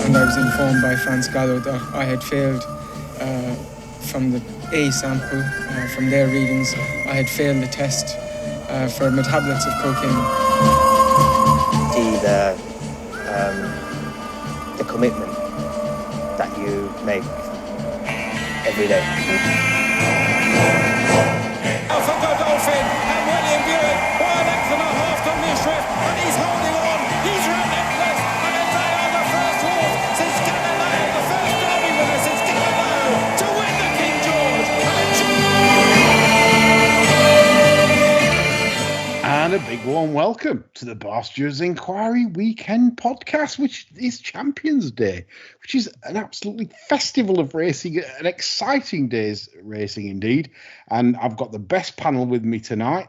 and I was informed by France Gallo that I had failed from the A sample, from their readings, I had failed the test for metabolites of cocaine. See the commitment that you make every day. Alpha Godolphin and William Buick, 1 length and a half to Mishriff, and he's holding on, he's relentless, and then they are the first horse since Galileo, the first Derby winner since Galileo, to win the King George. And a big warm welcome to the Barsters Inquiry Weekend Podcast, which is Champions Day, which is an absolutely festival of racing, an exciting day's racing indeed. And I've got the best panel with me tonight.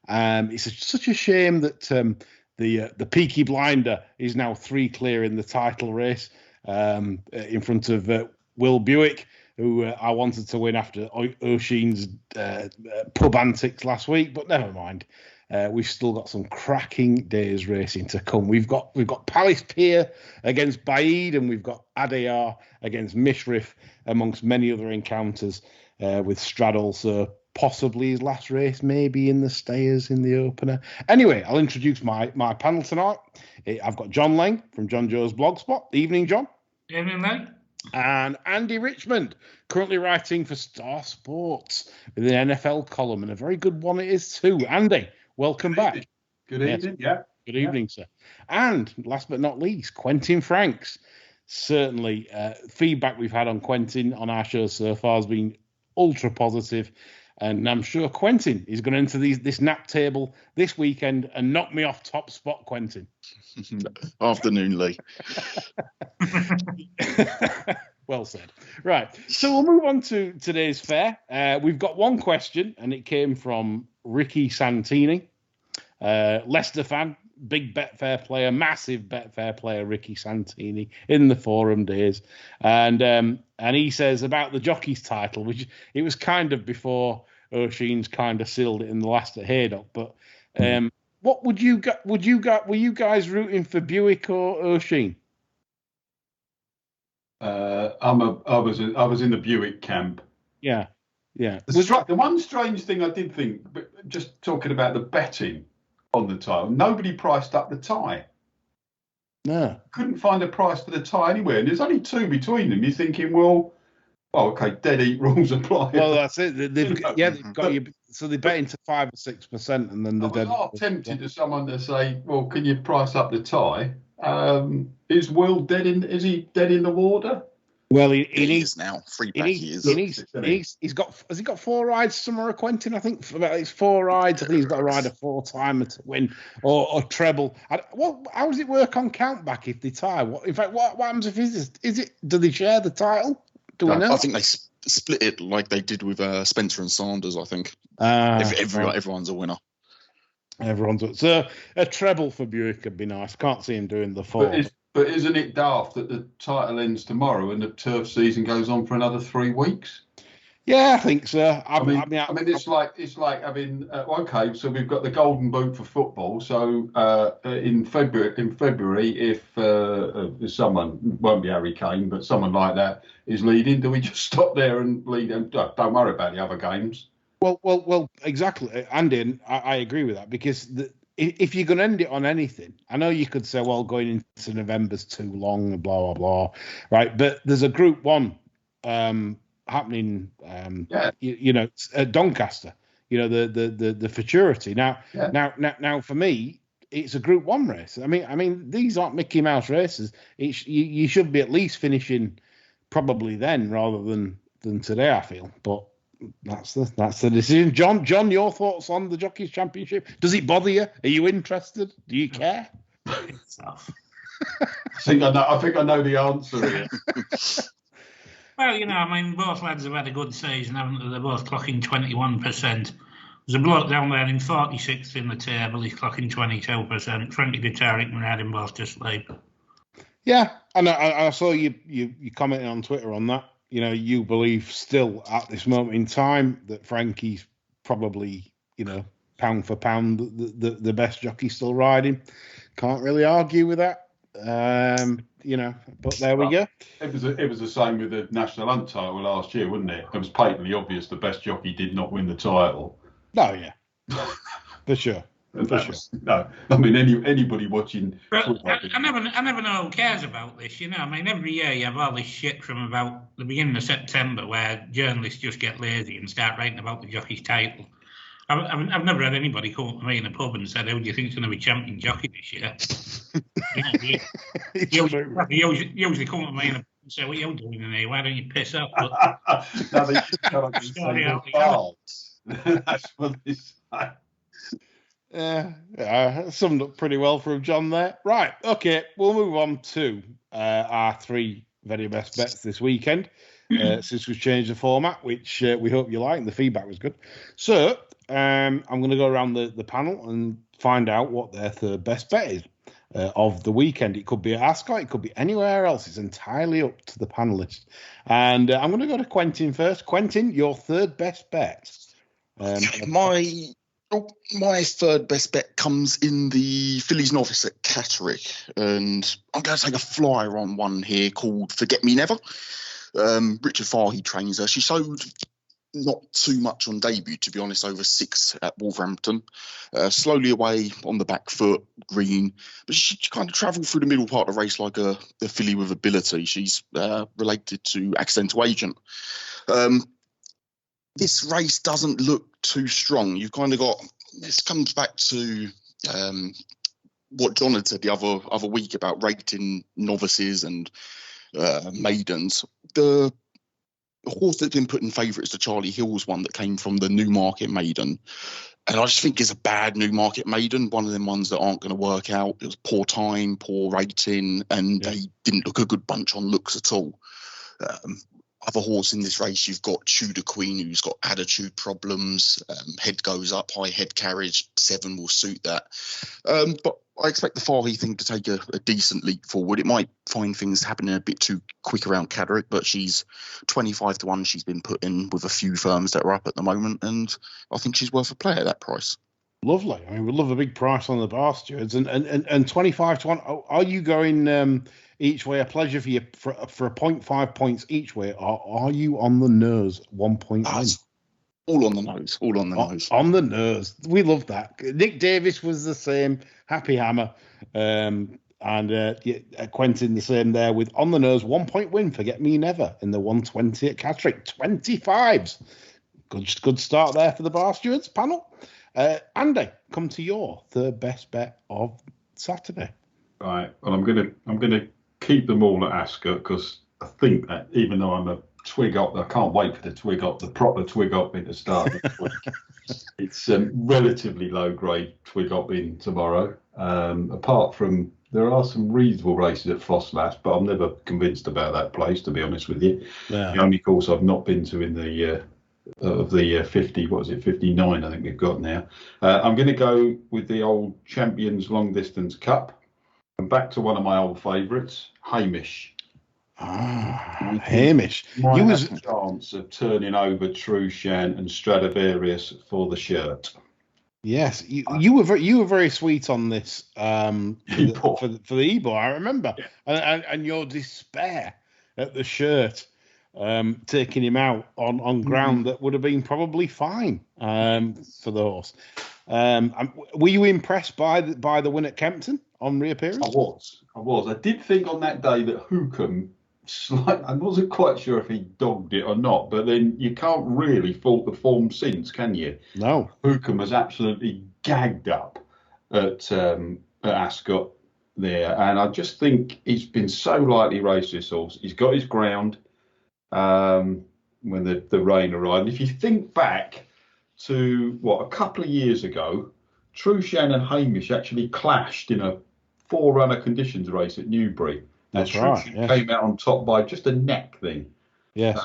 It's such a shame that the Peaky Blinder is now 3 clear in the title race in front of Will Buick, who I wanted to win after Oisin's pub antics last week, but never mind. We've still got some cracking days racing to come. We've got Palace Pier against Baid, and we've got Adayar against Mishriff, amongst many other encounters with Straddle. So possibly his last race, maybe in the Stayers in the opener. Anyway, I'll introduce my panel tonight. I've got John Lang from John Joe's Blogspot. Evening, John. Evening, mate. And Andy Richmond, currently writing for Star Sports with an NFL column, and a very good one it is too. Andy, welcome back. Good evening, yeah. Good evening, sir. And last but not least, Quentin Franks. Certainly, feedback we've had on Quentin on our show so far has been ultra positive, and I'm sure Quentin is going to enter this nap table this weekend and knock me off top spot, Quentin. Afternoon, Lee. Well said. Right, so we'll move on to today's fair. We've got one question, and it came from Ricky Santini, Leicester fan, big Betfair player, massive Betfair player, Ricky Santini, in the forum days. And he says about the jockey's title, which it was kind of before Oisin's kind of sealed it in the last at Haydock. But what were you guys rooting for, Buick or Oisin? I was in the Buick camp. Yeah. The one strange thing I did think, but just talking about the betting on the title, nobody priced up the tie. No. Couldn't find a price for the tie anywhere. And there's only 2 between them. You're thinking, well, okay, dead eat rules apply. Well, that's it. They've got you. So they bet into 5 or 6%, and then the dead. I was tempted to someone to say, well, can you price up the tie? Is Will dead in? Is he dead in the water? Well, he needs now 3 back. He's got 4 rides somewhere, Quentin. I think it's 4 rides. I think he's got to ride a 4-timer to win or treble. How does it work on countback if they tie? What happens if is it? Do they share the title? Do we know? I think they split it like they did with Spencer and Sanders. I think everyone's a winner. So a treble for Buick would be nice. Can't see him doing the 4. But isn't it daft that the title ends tomorrow and the turf season goes on for another 3 weeks? Yeah, I think so. I mean, it's like having okay. So we've got the Golden Boot for football. So in February, if someone, won't be Harry Kane, but someone like that is leading, do we just stop there and lead them? Don't worry about the other games. Well, exactly, Andy. I agree with that, because if you're going to end it on anything, I know you could say, well, going into November's too long, blah, blah, blah, right? But there's a Group 1 happening, at Doncaster, the Futurity. Now, for me, it's a Group 1 race. I mean, these aren't Mickey Mouse races. You should be at least finishing probably then rather than today, I feel. But that's the decision. John, your thoughts on the Jockeys Championship? Does it bother you? Are you interested? Do you care? I think I know the answer here. Well, both lads have had a good season, haven't they? They're both clocking 21%. There's a bloke down there in 46th in the table. He's clocking 22%. Frankie Detaric and had him both to sleep. Yeah, and I saw you commenting on Twitter on that. You believe still at this moment in time that Frankie's probably, pound for pound, the best jockey still riding. Can't really argue with that. But there we go. It was the same with the National Hunt title last year, wasn't it? It was patently obvious the best jockey did not win the title. Oh yeah, for sure. No, I mean anybody watching. I never know who cares about this. I mean, every year you have all this shit from about the beginning of September where journalists just get lazy and start writing about the jockey's title. I've never had anybody come up to me in a pub and said, "Who do you think's going to be champion jockey this year?" You usually come up to me in a pub and say, "What are you doing in here? Why don't you piss off?" That's what they say. Summed up pretty well from John there. Right, okay, we'll move on to our 3 very best bets this weekend, since we've changed the format, which we hope you like, and the feedback was good. So, I'm going to go around the panel and find out what their 3rd best bet is of the weekend. It could be at Ascot, it could be anywhere else. It's entirely up to the panelists. And I'm going to go to Quentin first. Quentin, your 3rd best bet. My 3rd best bet comes in the Fillies novice at Catterick, and I'm going to take a flyer on one here called Forget Me Never. Richard Fahey trains her. She showed not too much on debut, to be honest, over 6 at Wolverhampton. Slowly away on the back foot, green, but she kind of travelled through the middle part of the race like a filly with ability. She's related to Accidental Agent. This race doesn't look too strong. You've kind of got, this comes back to what John had said the other week about rating novices and maidens. The horse that's been put in favourite is the Charlie Hills one that came from the Newmarket Maiden. And I just think it's a bad Newmarket Maiden, one of them ones that aren't going to work out. It was poor time, poor rating, and they didn't look a good bunch on looks at all. Other horse in this race, you've got Tudor Queen, who's got attitude problems. Head goes up, high head carriage, 7 will suit that. But I expect the Fahey thing to take a decent leap forward. It might find things happening a bit too quick around Catterick, but she's 25 to 1. She's been put in with a few firms that are up at the moment, and I think she's worth a play at that price. Lovely. I mean, we love a big price on the bar stewards, and 25 to 1. Are you going each way? A pleasure for you for a 0.5 points each way, or are you on the nose 1 point win? All on the nose. All on the nose. On the nose. We love that. Nick Davis was the same. Happy Hammer. And Quentin the same there with on the nose 1 point win. Forget Me Never in the 120 at Catterick. 25s. Good start there for the bar stewards panel. Andy, come to your 3rd best bet of Saturday. Right. Well, I'm gonna keep them all at Ascot because I think that even though I'm a twig up, I can't wait for the proper twig up in to start this week. It's relatively low grade twig up in tomorrow. Apart from there are some reasonable races at Frostlass, but I'm never convinced about that place, to be honest with you. Yeah. The only course I've not been to in the of the 50, what is it, 59 I think we've got now. I'm going to go with the old Champions Long Distance Cup and back to one of my old favourites, Hamish. Hamish. You was a chance of turning over Trushan and Stradivarius for the shirt. Yes, you were very sweet on this for the E-Boy, I remember, and your despair at the shirt. Taking him out on ground that would have been probably fine for the horse. Were you impressed by the win at Kempton on reappearance? I was. I did think on that day that Hookham, I wasn't quite sure if he dogged it or not, but then you can't really fault the form since, can you? No. Hookham was absolutely gagged up at Ascot there, and I just think he's been so lightly raced, this horse. He's got his ground. When the rain arrived. If you think back to a couple of years ago, Trushan and Hamish actually clashed in a 4-runner conditions race at Newbury. That's right. Yes. Came out on top by just a neck thing. Yes.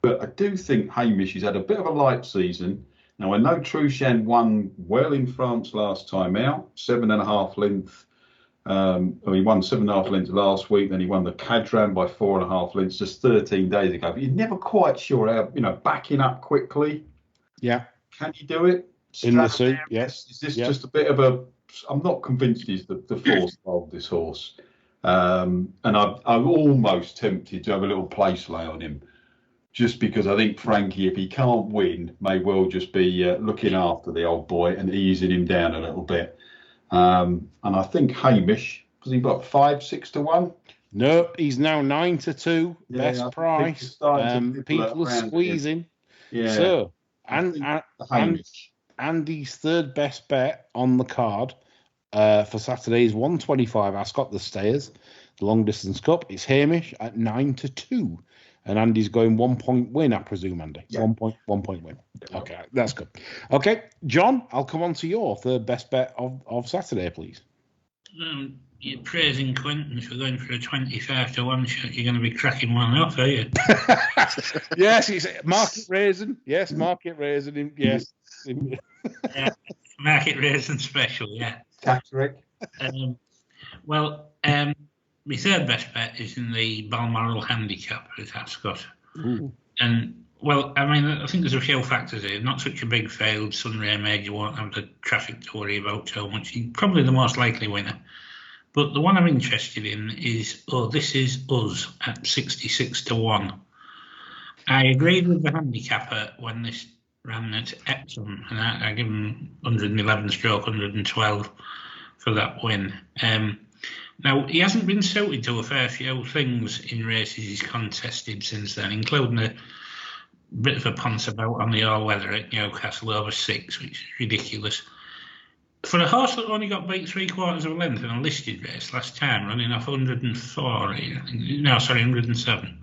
But I do think Hamish has had a bit of a light season. Now I know Trushan won well in France last time out, 7.5 length. He won 7.5 lengths last week, then he won the Cadram by 4.5 lengths just 13 days ago. But you're never quite sure how, backing up quickly. Yeah. Can you do it? In the suit, yes. Is this just a bit of I'm not convinced he's the force of this horse. And I'm almost tempted to have a little place lay on him, just because I think Frankie, if he can't win, may well just be looking after the old boy and easing him down a little bit. And I think Hamish, was he got 5-6 to 1? No, he's now 9-2, best price. People are squeezing. Yeah. So, Andy's third best bet on the card for Saturday is 125 Ascot, the Stayers, the long distance cup. It's Hamish at 9-2. And Andy's going 1 point win, I presume, Andy. Yeah. 1 point win. Okay, that's good. Okay, John, I'll come on to your third best bet of Saturday, please. You're praising Quentin for going for a 25 to 1 shot. You're going to be cracking one off, are you? Yes, it's market raising. Yes, market raising. Yes. Yeah, market raising special, yeah. Catterick. My third best bet is in the Balmoral Handicap at Ascot. Ooh. And, I think there's a few factors here. Not such a big field. Sunray Major won't have the traffic to worry about so much. He's probably the most likely winner. But the one I'm interested in is, This Is Us at 66 to 1. I agreed with the handicapper when this ran at Epsom, and I give him 111 stroke 112 for that win. Now, he hasn't been suited to a fair few things in races he's contested since then, including a bit of a ponce about on the all-weather at Newcastle over 6, which is ridiculous. For a horse that only got beat 3/4 of a length in a listed race last time, running off 107.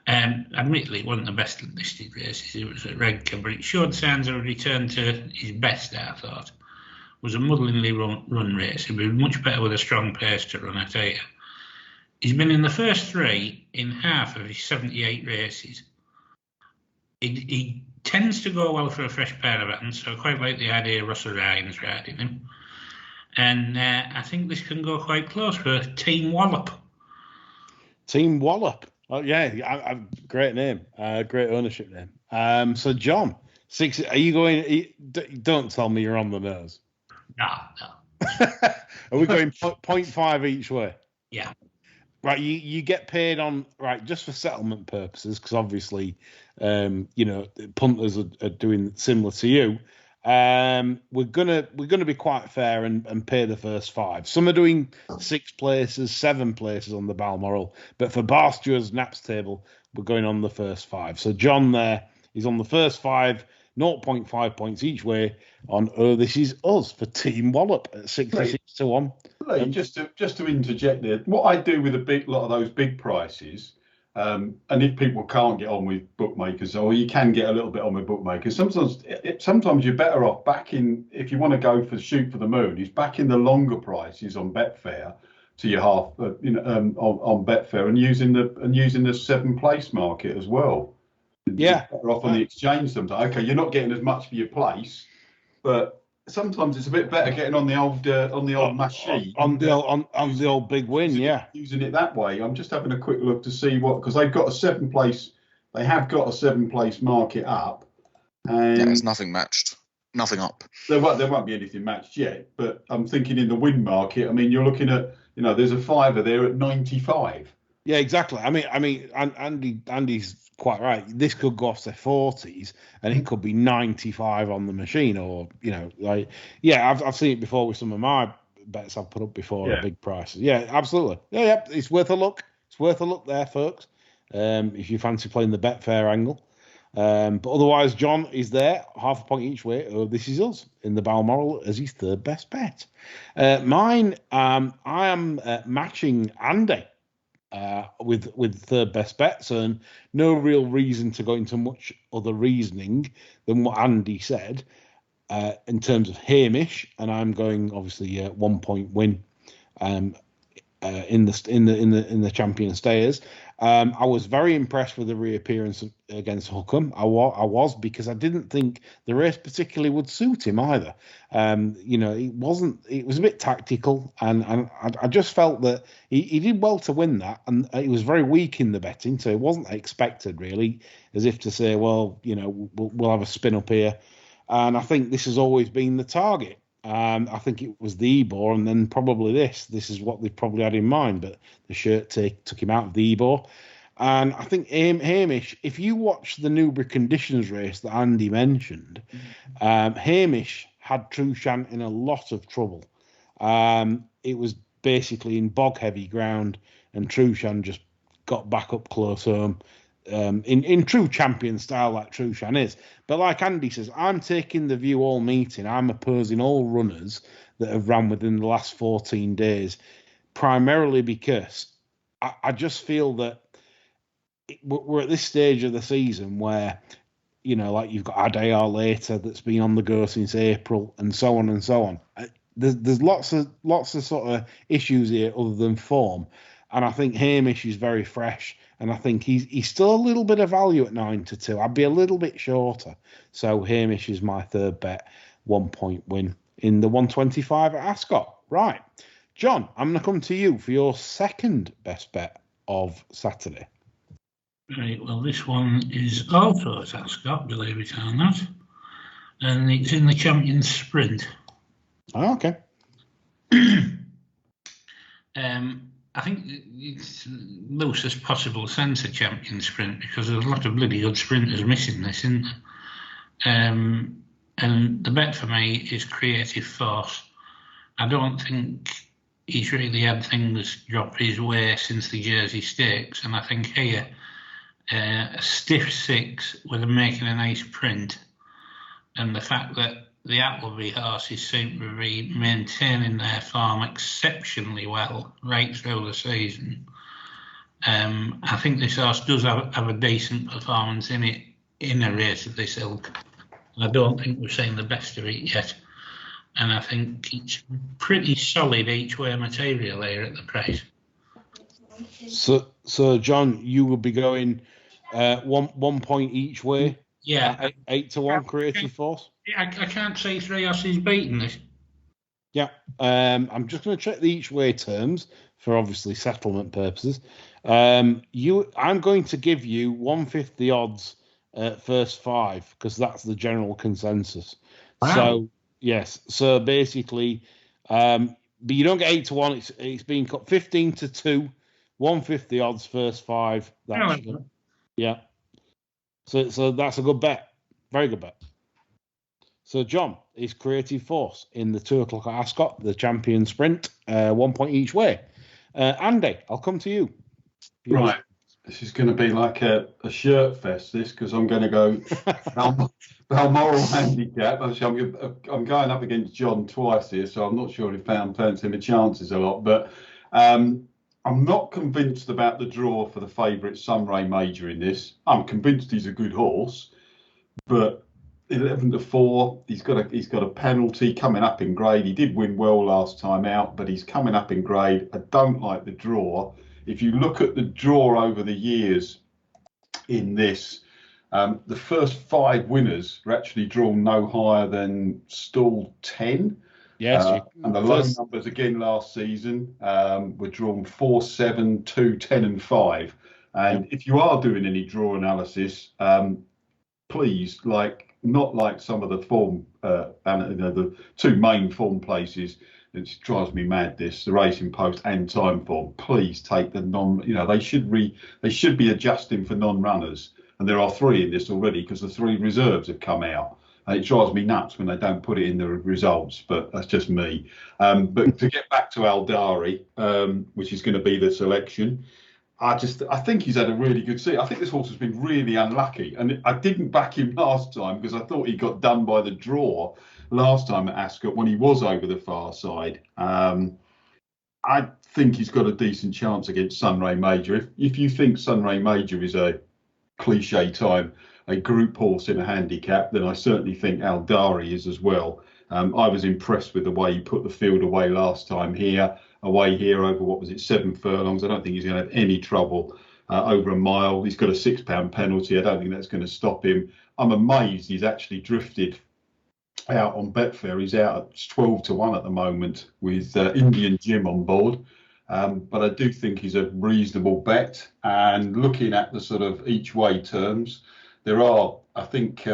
Admittedly, it wasn't the best listed races. It was at Redcar, but it showed signs of a return to his best, I thought. It was a muddlingly run race. He'd be much better with a strong pace to run, I tell you. He's been in the first 3 in half of his 78 races. He tends to go well for a fresh pair of hands, so I quite like the idea of Russell Ryan's riding him. And I think this can go quite close for Team Wallop. Team Wallop. Oh, yeah, great name. Great ownership name. So, John, 6, are you going... Don't tell me you're on the nose. No. Are we going 0.5 each way? Yeah. Right, you get paid on, right, just for settlement purposes, because obviously, punters are doing similar to you. We're gonna be quite fair and pay the first 5. Some are doing 6 places, 7 places on the Balmoral, but for Bar Stewards Naps table, we're going on the first 5. So John there, he's on the first 5, 0.5 points each way on This Is Us for Team Wallop at 66 to 1. Just to interject there, what I do with a lot of those big prices, and if people can't get on with bookmakers, or you can get a little bit on with bookmakers, sometimes you're better off backing, if you want to go for shoot for the moon, is backing the longer prices on Betfair to your half, on Betfair, and using the 7 place market as well. Yeah, better off on the exchange sometimes. Okay, you're not getting as much for your place, but sometimes it's a bit better getting on the old machine, on the old big win. Using it that way. I'm just having a quick look to see because they've got a 7 place. They have got a 7 place market up, and there's nothing matched, nothing up. There won't be anything matched yet. But I'm thinking in the win market. I mean, you're looking at there's a 5er there at 95. Yeah, exactly. I mean, Andy's quite right. This could go off to 40s, and it could be 95 on the machine, or I've seen it before with some of my bets I've put up before at big prices. Yeah, absolutely. Yeah, it's worth a look. It's worth a look there, folks. If you fancy playing the Betfair angle, but otherwise, John is there, half a point each way. This Is Us in the Balmoral as his third best bet. Mine, I am matching Andy. With third best bets, and no real reason to go into much other reasoning than what Andy said in terms of Hamish, and I'm going obviously 1 point win in the champion stayers. I was very impressed with the reappearance against Hookham. I was because I didn't think the race particularly would suit him either. It was a bit tactical, and I just felt that he did well to win that, and he was very weak in the betting, so it wasn't expected really, as if to say, well, we'll have a spin up here. And I think this has always been the target. I think it was the Ebor, and then probably this. This is what they probably had in mind, but the shirt took him out of the Ebor. And I think Hamish, if you watch the Newbury Conditions race that Andy mentioned, Hamish had Trueshan in a lot of trouble. It was basically in bog-heavy ground, and Trueshan just got back up close home. In true champion style like Trueshan is. But like Andy says, I'm taking the view all meeting. I'm opposing all runners that have run within the last 14 days, primarily because I just feel that we're at this stage of the season where, like you've got Adair later that's been on the go since April, and so on and so on. There's lots of sort of issues here other than form. And I think Hamish is very fresh, and I think he's still a little bit of value at 9-2. I'd be a little bit shorter. So Hamish is my third bet, 1 point win in the 125 at Ascot. Right, John, I'm going to come to you for your second best bet of Saturday. Right, well, this one is also at Ascot, believe it or not, and it's in the Champions Sprint. Oh, okay. I think it's loosest possible sense of champion sprint, because there's a lot of bloody good sprinters missing this, isn't there? And the bet for me is Creative Force. I don't think he's really had things drop his way since the Jersey Stakes, and I think here a stiff 6 with him making a nice print, and the fact that the Appleby horses seem to be maintaining their form exceptionally well right through the season. I think this horse does have a decent performance in it in a race of this ilk. I don't think we've seen the best of it yet. And I think it's pretty solid each way material here at the price. So John, you will be going 1 point each way? Yeah. 8-1 Creative Force? I can't see 3 horses beating this. Yeah. I'm just going to check the each way terms for obviously settlement purposes. I'm going to give you 150 odds first 5 because that's the general consensus. Wow. So yes. So basically, but you don't get 8-1. It's being cut 15-2, 150 odds first 5. That's yeah. So that's a good bet. Very good bet. So, John, is Creative Force in the 2 o'clock at Ascot, the champion sprint, 1 point each way. Andy, I'll come to you. Right. This is going to be like a shirt fest, this, because I'm going to go Balmoral Handicap. Actually, I'm going up against John twice here, so I'm not sure if fancy my chances a lot. But I'm not convinced about the draw for the favourite Sunray Major in this. I'm convinced he's a good horse, but 11-4, he's got a penalty coming up in grade. He did win well last time out, but he's coming up in grade. I don't like the draw. If you look at the draw over the years in this, the first 5 winners are actually drawn no higher than stall 10. Yes, and the low numbers again last season were drawn 4, 7, 2, 10, and 5. And if you are doing any draw analysis, please, not like some of the form, the 2 main form places. It drives me mad. The Racing Post and Time Form. Please take the they should be adjusting for non-runners, and there are 3 in this already because the 3 reserves have come out. And it drives me nuts when they don't put it in the results, but that's just me. But to get back to Aldari, which is going to be the selection, I think he's had a really good season. I think this horse has been really unlucky, and I didn't back him last time because I thought he got done by the draw last time at Ascot when he was over the far side. I think he's got a decent chance against Sunray Major. If you think Sunray Major is a cliche time, a group horse in a handicap, then I certainly think Aldari is as well. I was impressed with the way he put the field away last time away here over 7 furlongs. I don't think he's going to have any trouble over a mile. He's got a £6 penalty. I don't think that's going to stop him. I'm amazed he's actually drifted out on Betfair. He's out at 12-1 at the moment with Indian Jim on board. But I do think he's a reasonable bet. And looking at the sort of each way terms, there are, I think,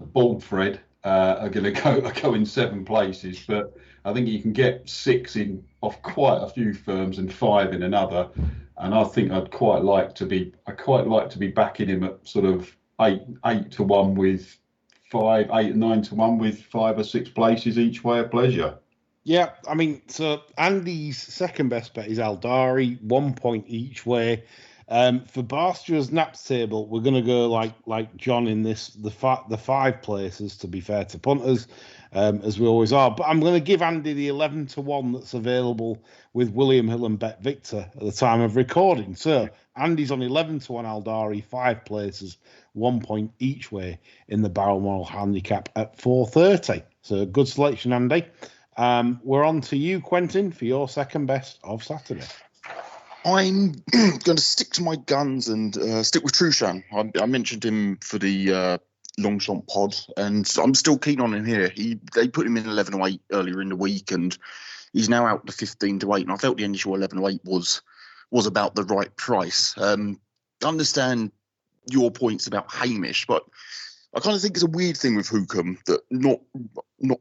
Bald Fred are going to go in 7 places, but I think you can get 6 in off quite a few firms and 5 in another. And I think I'd quite like to be backing him at sort of 8 to 1 with 5, 8 and 9 to 1 with 5 or 6 places each way of pleasure. Yeah, I mean, so Andy's second best bet is Aldari, 1 point each way. For Barster's Naps table, we're going to go like John in this, the 5 places, to be fair to punters, as we always are. But I'm going to give Andy the 11 to 1 that's available with William Hill and Bet Victor at the time of recording. So Andy's on 11 to 1 Aldari, 5 places, 1 point each way in the Balmoral Handicap at 4:30. So good selection, Andy. We're on to you, Quentin, for your second best of Saturday. I'm going to stick to my guns and stick with Trushan. I mentioned him for the Longchamp pod, and I'm still keen on him here. They put him in 11 to 8 earlier in the week, and he's now out to 15 to 8. And I felt the initial 11 to 8 was about the right price. I understand your points about Hamish, but I kind of think it's a weird thing with Hookham that not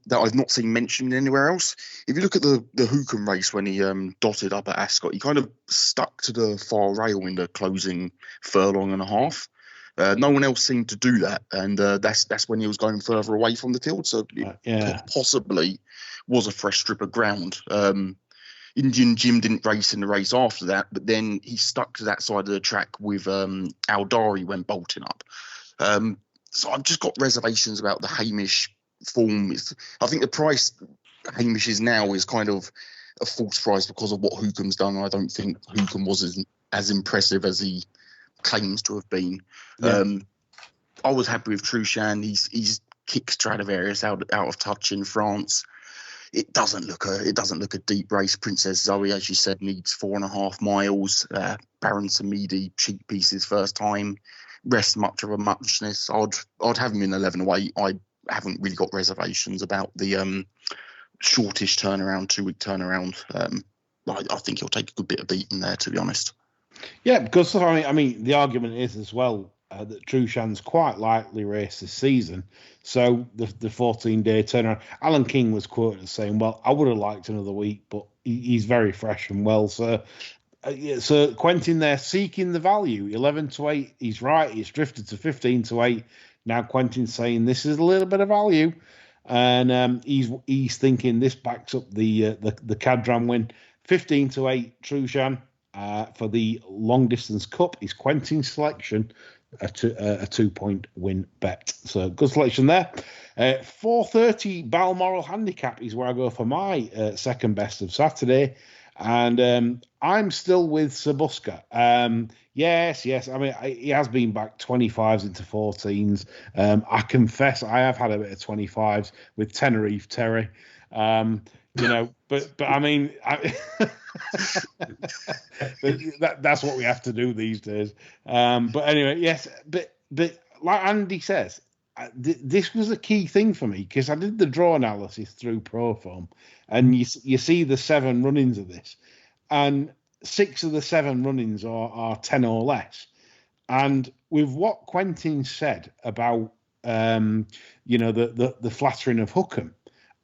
that I've not seen mentioned anywhere else. If you look at the Hookham race when he dotted up at Ascot, he kind of stuck to the far rail in the closing furlong and a half. No one else seemed to do that, and that's when he was going further away from the tilt. So it possibly was a fresh strip of ground. Indian Jim didn't race in the race after that, but then he stuck to that side of the track with Aldari when bolting up. So I've just got reservations about the Hamish form. I think the price Hamish is now is kind of a false price because of what Hookham's done. I don't think Hookham was as impressive as he claims to have been. Yeah. I was happy with Trushan. He's kicked Stradivarius out of touch in France. It doesn't look a deep race. Princess Zoe, as you said, needs 4.5 miles. Baron Samedi, cheap pieces first time. Rest much of a muchness. I'd have him in 11 away. I haven't really got reservations about the shortish turnaround, 2-week turnaround. I think he'll take a good bit of beating there, to be honest. Yeah, because I mean, the argument is as well that Trushan's quite likely race this season. So the 14-day turnaround. Alan King was quoted as saying, "Well, I would have liked another week, but he's very fresh and well." So. So Quentin there seeking the value, 11 to 8. He's right. He's drifted to 15 to 8. Now Quentin's saying this is a little bit of value, and he's thinking this backs up the Cadram win. 15 to 8. Trushan for the long distance cup is Quentin's selection, a 2-point win bet. So good selection there. 4:30 Balmoral Handicap is where I go for my second best of Saturday. And I'm still with Sabuska. Yes. I mean, he has been back 25s into 14s. I confess I have had a bit of 25s with Tenerife Terry. But I mean, that's what we have to do these days. But anyway, yes. But like Andy says, this was a key thing for me because I did the draw analysis through Proform, and you see the 7 run-ins of this, and 6 of the 7 run-ins are 10 or less. And with what Quentin said about the flattering of Hookham,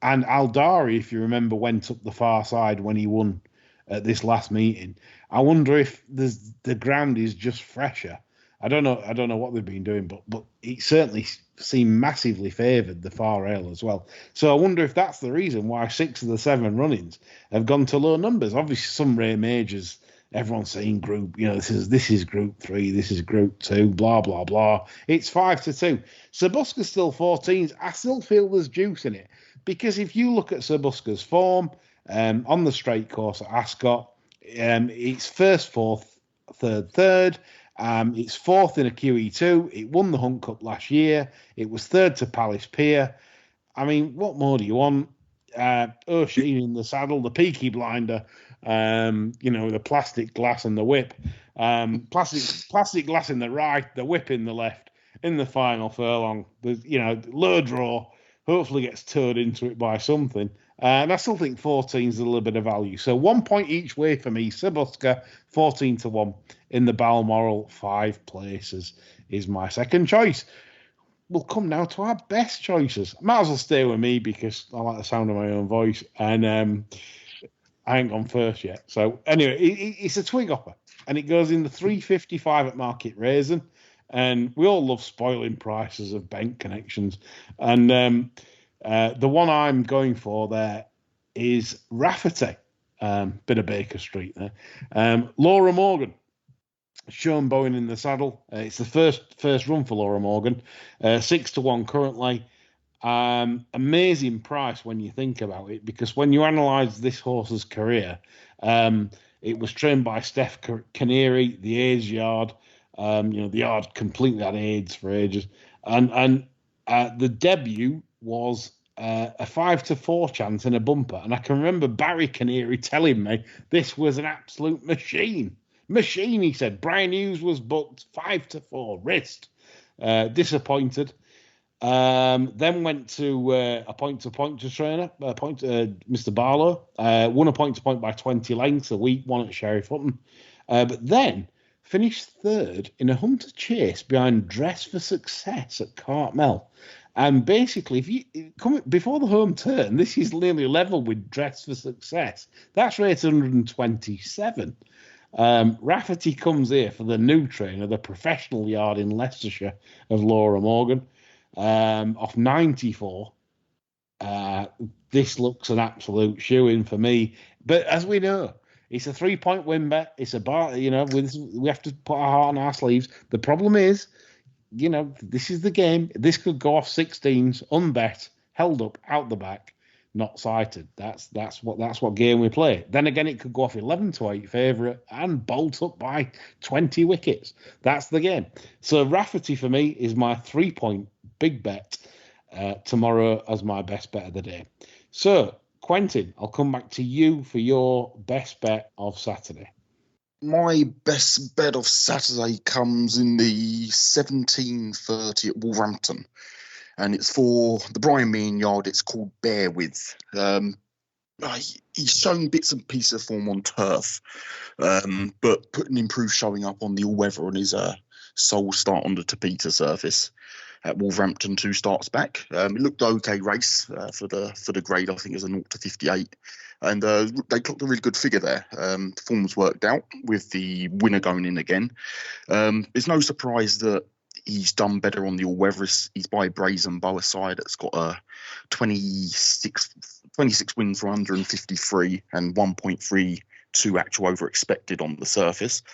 and Aldari, if you remember, went up the far side when he won at this last meeting. I wonder if the ground is just fresher. I don't know what they've been doing, but it certainly seemed massively favoured the far rail as well. So I wonder if that's the reason why 6 of the 7 run-ins have gone to low numbers. Obviously, some rare majors, everyone's saying group, this is group 3, this is group 2, blah blah blah. It's 5 to 2. Sabuska's still 14s. I still feel there's juice in it because if you look at Sabuska's form on the straight course at Ascot, it's first, fourth, third. It's 4th in a QE2. It won the Hunt Cup last year. It was 3rd to Palace Pier. I mean, what more do you want? O'Sheen in the saddle, the Peaky Blinder, the plastic glass and the whip. Plastic glass in the right, the whip in the left. In the final furlong, low draw. Hopefully gets towed into it by something. And I still think 14 is a little bit of value. So 1 point each way for me. Sabuska, 14 to 1 in the Balmoral 5 places is my second choice. we'll come now to our best choices. Might as well stay with me because I like the sound of my own voice, and I ain't gone first yet. So anyway, it's a twig hopper, and it goes in the 355 at Market Raisin, and we all love spoiling prices of bank connections, and the one I'm going for there is Rafferty, bit of Baker Street there. Laura Morgan. Sean Bowen in the saddle. It's the first run for Laura Morgan. 6-1 currently. Amazing price when you think about it, because when you analyse this horse's career, it was trained by Steph Canary, the Aids yard. The yard completely had AIDS for ages, and the debut was a 5-4 chance in a bumper. And I can remember Barry Canary telling me this was an absolute machine. He said. Brian Hughes was booked 5-4 wrist. Disappointed. Then went to a point-to-point trainer, Mr. Barlow. Won a point-to-point by 20 lengths a week, one at Sheriff Hutton. But then finished third in a hunter chase behind Dress for Success at Cartmel. And basically, if you come before the home turn, this is nearly level with Dress for Success. That's rated 127. Rafferty comes here for the new trainer, the professional yard in Leicestershire of Laura Morgan, off 94. This looks an absolute shoe-in for me. But as we know, it's a 3-point win bet. It's a bar, we have to put our heart on our sleeves. The problem is, this is the game. This could go off 16s, unbet, held up, out the back, not sighted. That's what game we play. Then again, it could go off 11-8 favourite and bolt up by 20 wickets. That's the game. So Rafferty for me is my 3-point big bet tomorrow as my best bet of the day. So Quentin, I'll come back to you for your best bet of Saturday. My best bet of Saturday comes in the 17:30 at Wolverhampton. And it's for the Brian Mean yard. It's called Bear With. He's shown bits and pieces of form on turf, but put an improved showing up on the all-weather on his sole start on the Tapeta surface at Wolverhampton 2 starts back. It looked okay race for the grade. I think it was a 0-58. And they clocked a really good figure there. The form's worked out with the winner going in again. It's no surprise that he's done better on the all-weather. He's by Brazen Bow side. It's got a 26 wins for 153 and 1.32 actual over expected on the surface.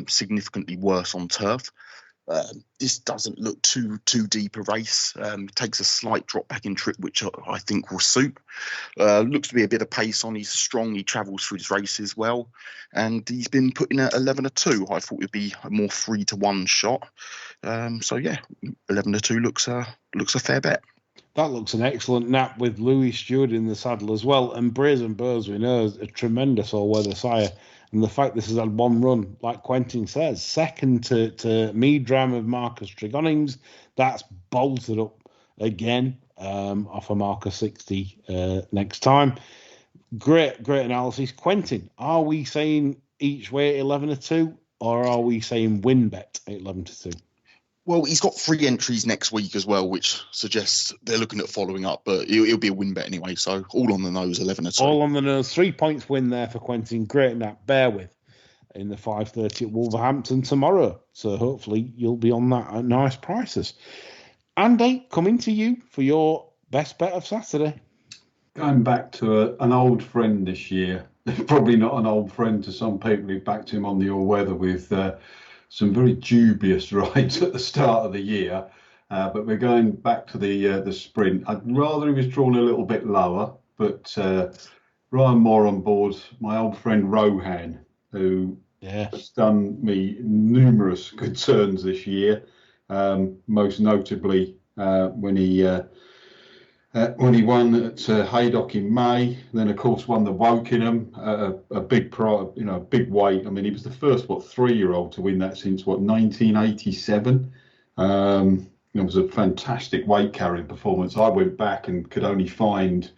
Significantly worse on turf. This doesn't look too deep a race. Takes a slight drop back in trip, which I think will suit. Looks to be a bit of pace on. He's strong. He travels through his races well, and he's been put in at 11-2. I thought it'd be a more 3-1 shot. So yeah, 11-2 looks a fair bet. That looks an excellent nap with Louis Stewart in the saddle as well. And Brazen Bows, we know, is a tremendous all-weather sire. And the fact this has had one run, like Quentin says, second to Meadram of Marcus Tregonings, that's bolted up again off a marker 60 next time. Great analysis. Quentin, are we saying each way 11-2, or are we saying win bet 11-2? Well, he's got 3 entries next week as well, which suggests they're looking at following up, but it'll be a win bet anyway. So all on the nose, 11-2. All on the nose, 3 points win there for Quentin. Great nap. Bear with in the 5:30 at Wolverhampton tomorrow. So hopefully you'll be on that at nice prices. Andy, coming to you for your best bet of Saturday. Going back to an old friend this year. Probably not an old friend to some people who backed him on the all-weather with some very dubious rides at the start of the year, but we're going back to the sprint. I'd rather he was drawn a little bit lower, but Ryan Moore on board, my old friend Rohan, who has done me numerous good turns this year, most notably when he won at Haydock in May, then of course won the Wokingham, a big big weight. I mean, he was the first 3-year-old to win that since 1987. It was a fantastic weight carrying performance. I went back and could only find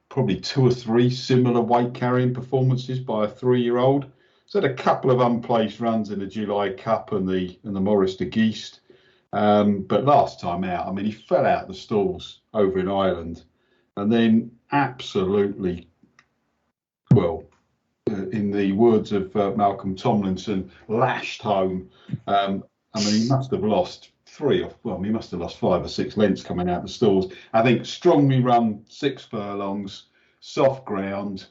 probably 2 or 3 similar weight carrying performances by a 3-year-old. So had a couple of unplaced runs in the July Cup and the Maurice de Geest. But last time out, I mean, he fell out the stalls over in Ireland, and then absolutely, well, in the words of Malcolm Tomlinson, lashed home. I mean, he must have lost he must have lost 5 or 6 lengths coming out the stalls. I think strongly run 6 furlongs, soft ground.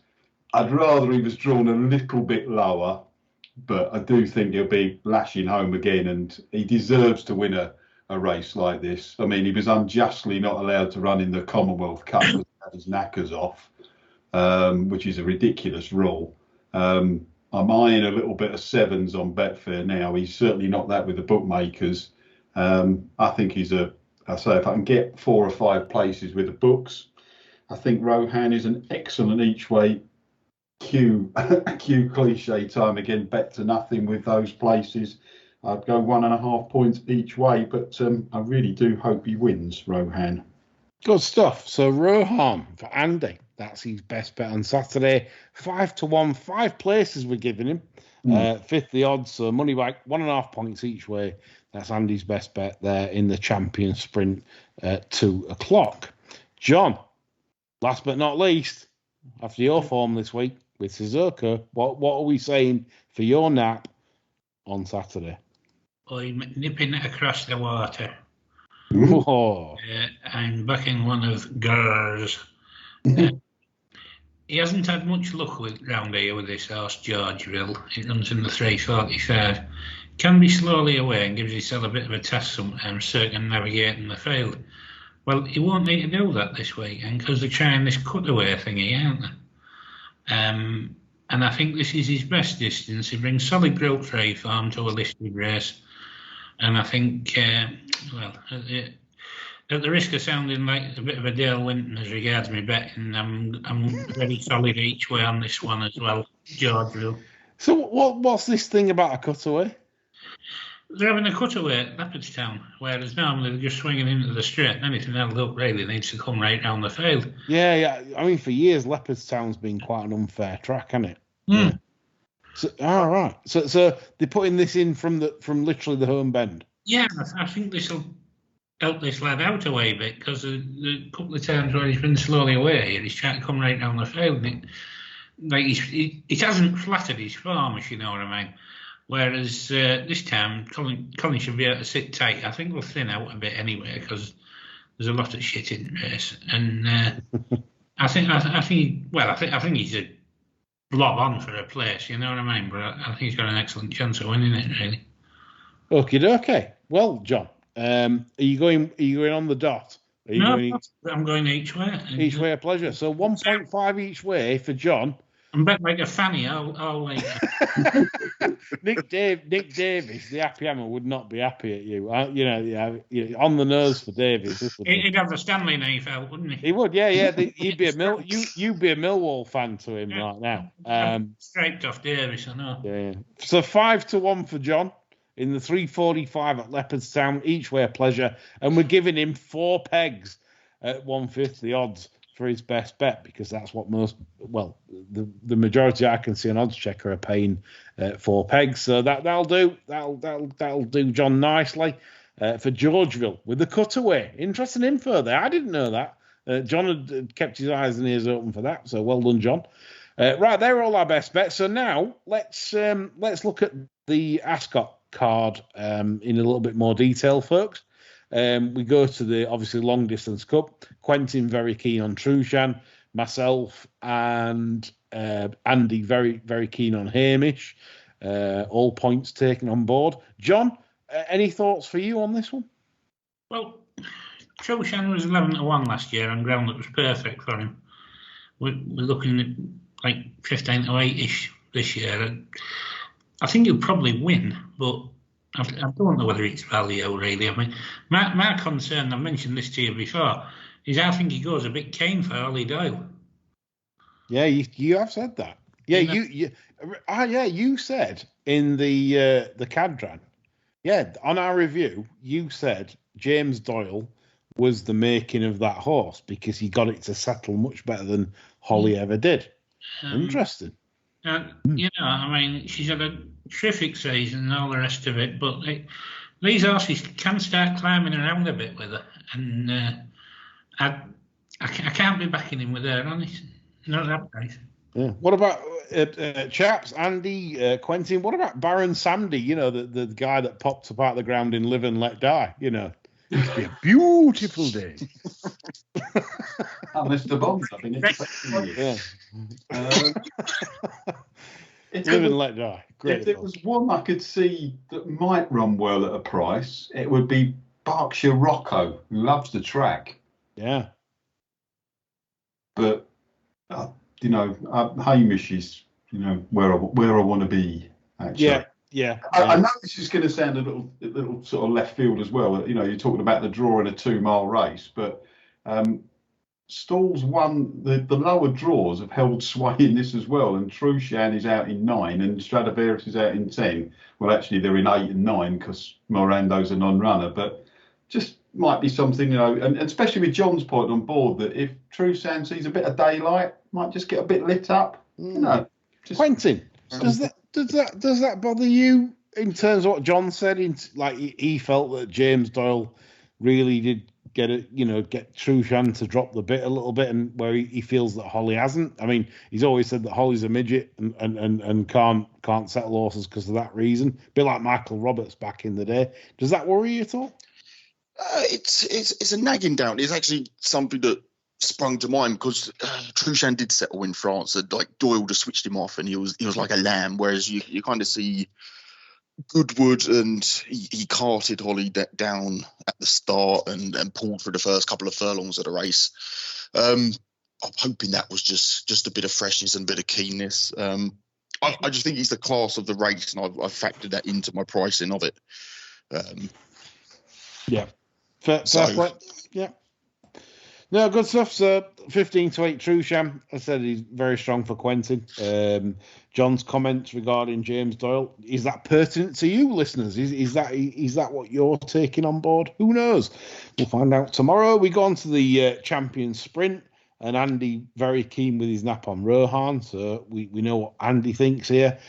I'd rather he was drawn a little bit lower, but I do think he'll be lashing home again, and he deserves to win a race like this. I mean, he was unjustly not allowed to run in the Commonwealth Cup because he had his knackers off, which is a ridiculous rule. I'm eyeing a little bit of 7s on Betfair now. He's certainly not that with the bookmakers. I think if I can get 4 or 5 places with the books, I think Rohan is an excellent each way Q cliche time again, bet to nothing with those places. I'd go 1.5 points each way, but I really do hope he wins, Rohan. Good stuff. So Rohan for Andy. That's his best bet on Saturday. 5-1, 5 places we're giving him. 5th the odds, so money back, 1.5 points each way. That's Andy's best bet there in the champion sprint at 2 o'clock. John, last but not least, after your form this week with Suzuka, what are we saying for your nap on Saturday? I'm nipping it across the water. Oh. I'm backing one of Gurr's. He hasn't had much luck round here with this horse, Georgeville. It runs in the 345. Can be slowly away and gives himself a bit of a test sometimes, circumnavigating the field. Well, he won't need to do that this week, and because they're trying this cutaway thingy, aren't they? And I think this is his best distance. He brings solid Group 3 form to a listed race, and I think, at the risk of sounding like a bit of a Dale Winton as regards me betting, I'm very solid each way on this one as well, Georgeville. So what's this thing about a cutaway? They're having a cutaway at Leopardstown, whereas normally they're just swinging into the straight, and anything else look really needs to come right down the field. Yeah. I mean, for years, Leopardstown's been quite an unfair track, hasn't it? Yeah. So, all right. So they're putting this in from literally the home bend. Yeah, I think this will help this lad out a way bit, because the couple of times where he's been slowly away, he's trying to come right down the field. It hasn't flattered his form, if you know what I mean. Whereas this time, Colin should be able to sit tight. I think we'll thin out a bit anyway, because there's a lot of shit in the race. And I think he's a blob on for a place, you know what I mean? But I think he's got an excellent chance of winning it, really. Okay. Well, John, are you going on the dot? I'm going each way. Each way a pleasure. So 1.5 each way for John. I'm bet like a fanny all week. Nick Davis, the happy hammer, would not be happy at you. On the nose for Davis. He'd have the Stanley knife out, wouldn't he? He would, yeah. You'd be a Millwall fan to him right now. Striped off Davis, I know. Yeah. So 5-1 for John in the 345 at Leopardstown, each way a pleasure, and we're giving him 4 pegs at 1/5 the odds for his best bet, because that's what the majority I can see on Odds Checker are paying 4 pegs. So that'll do John nicely for Georgeville with the cutaway. Interesting info there. I didn't know that. John had kept his eyes and ears open for that. So well done, John. Right, they're all our best bets. So now let's look at the Ascot card in a little bit more detail, folks. We go to the obviously long distance cup. Quentin very keen on Trujan, myself and Andy very, very keen on Hamish. All points taken on board. John, any thoughts for you on this one? Well, Trujan was 11-1 last year on ground that was perfect for him. We're looking at like 15-8-ish this year. I think he'll probably win, but I don't know whether it's value, really. I mean, my concern, I mentioned this to you before, is I think he goes a bit keen for Ollie Doyle. Yeah, you have said that. Yeah, you said in the Cadran. Yeah, on our review, you said James Doyle was the making of that horse because he got it to settle much better than Holly ever did. Interesting. I mean, she's had a terrific season and all the rest of it, but These horses can start climbing around a bit with her, and I can't be backing him with her, honest. Not that nice. Yeah. What about chaps? Andy, Quentin. What about Baron Sandy? You know, the guy that popped up out of the ground in Live and Let Die. You know, it'd be a beautiful day. Mr. Bond, I've been expecting you. Yeah. Live and Let Die. Great. If there was one I could see that might run well at a price, it would be Berkshire Rocco, who loves the track. Yeah. But Hamish is, where I want to be. Actually, yeah. I know this is going to sound a little sort of left field as well. You're talking about the draw in a 2-mile race, but Stalls won the lower draws have held sway in this as well. And Trushan is out in 9, and Stradivarius is out in 10. Well, actually, they're in 8 and 9 because Morando's a non-runner, but just might be something, and especially with John's point on board, that if Trushan sees a bit of daylight, might just get a bit lit up. Quentin, does that bother you in terms of what John said? He felt that James Doyle really did get Trushan to drop the bit a little bit, and where he feels that Holly hasn't. I mean, he's always said that Holly's a midget and can't settle horses because of that reason. A bit like Michael Roberts back in the day. Does that worry you at all? It's a nagging down. It's actually something that sprung to mind because Trushan did settle in France. And, Doyle just switched him off, and he was like a lamb. Whereas you kind of see Goodwood, and he carted Holly down at the start and pulled for the first couple of furlongs of the race. I'm hoping that was just a bit of freshness and a bit of keenness. I just think he's the class of the race, and I've factored that into my pricing of it. Yeah. Fair play. Yeah. No, good stuff. So 15-8 Trushan. I said he's very strong for Quentin. John's comments regarding James Doyle, is that pertinent to you, listeners? Is that what you're taking on board? Who knows? We'll find out tomorrow. We go on to the Champions Sprint, and Andy very keen with his nap on Rohan. So we know what Andy thinks here.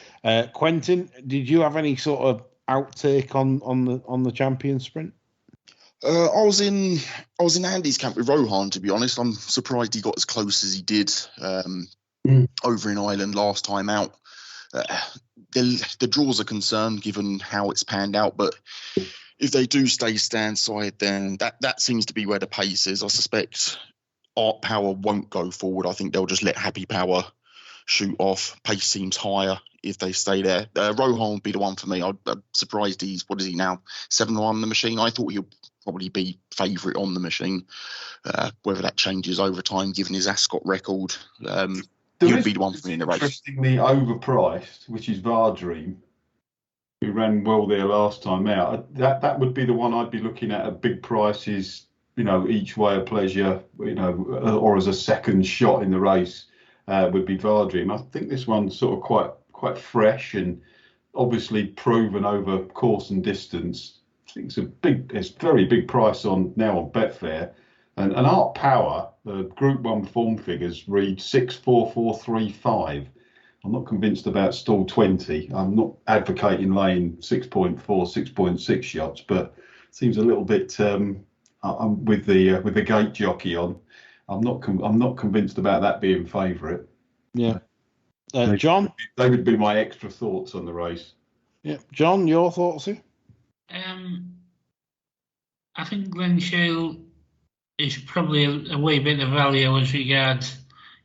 Quentin, did you have any sort of outtake on the Champions Sprint? I was in Andy's camp with Rohan, to be honest. I'm surprised he got as close as he did over in Ireland last time out. The draws are concerned given how it's panned out, but if they do stay stand side, then that seems to be where the pace is. I suspect Art Power won't go forward. I think they'll just let Happy Power shoot off. Pace seems higher if they stay there. Rohan would be the one for me. I'm surprised what is he now? 7-1 the machine. I thought he'll probably be favourite on the machine. Whether that changes over time, given his Ascot record, he'll be the one for me in the race. Interestingly overpriced, which is Vardream, who ran well there last time out. That would be the one I'd be looking at big prices, each way of pleasure, or as a second shot in the race, would be Vardream. I think this one's sort of quite fresh and obviously proven over course and distance. I think it's very big price on Betfair, and Art Power, the Group 1 form figures read 6.4435. I'm not convinced about stall 20. I'm not advocating laying 6.4, 6.6 shots, but it seems a little bit. I'm with the gate jockey on. I'm not convinced about that being favourite. Yeah, John. They would be my extra thoughts on the race. Yeah, John, your thoughts here? I think Glen Shale is probably a wee bit of value as regards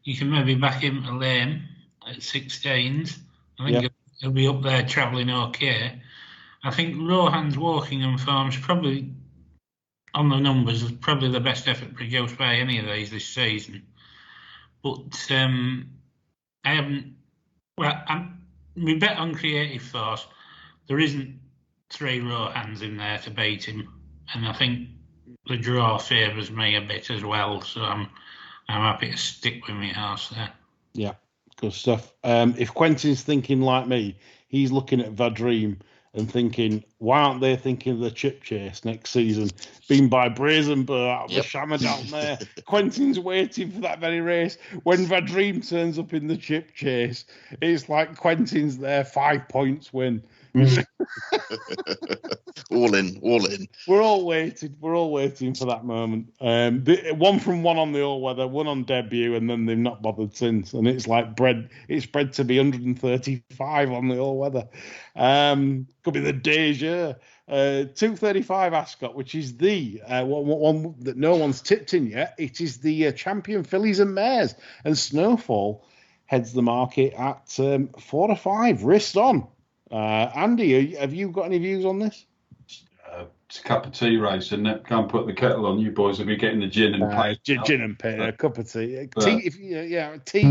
you can maybe back him to lane at 16s. I think he'll be up there travelling okay. I think Rohan's walking and form's probably on the numbers is probably the best effort produced by any of these this season. But I haven't. Well, we bet on Creative Force. There isn't 3 Rohans in there to beat him, and I think the draw favours me a bit as well. So I'm happy to stick with my horse there. Yeah, good stuff. If Quentin's thinking like me, he's looking at Vardream and thinking, Why aren't they thinking of the chip chase next season? Being by Brazenburg out of the shammer down there. Quentin's waiting for that very race. When Vadream turns up in the chip chase, it's like Quentin's there, 5 points win. all in. We're all waiting for that moment. One from one on the all-weather, one on debut, and then they've not bothered since. And it's like bread. It's bred to be 135 on the all-weather. Could be the Deja. 235 Ascot, which is the one that no one's tipped in yet. It is the champion fillies and mares, and Snowfall heads the market at 4 to 5. Wrist on. Andy, have you got any views on this? It's a cup of tea race, isn't it? Go and put the kettle on. You boys will be getting the gin and play. Gin and pay, a cup of tea. Tea.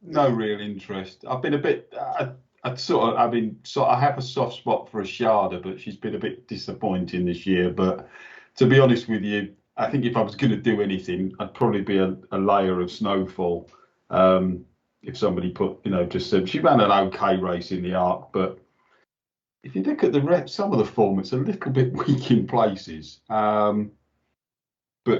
No real interest. I've been a bit. I have a soft spot for Ashada, but she's been a bit disappointing this year. But to be honest with you, I think if I was going to do anything, I'd probably be a layer of Snowfall. If somebody just said she ran an okay race in the Arc, but if you look at some of the form, it's a little bit weak in places. But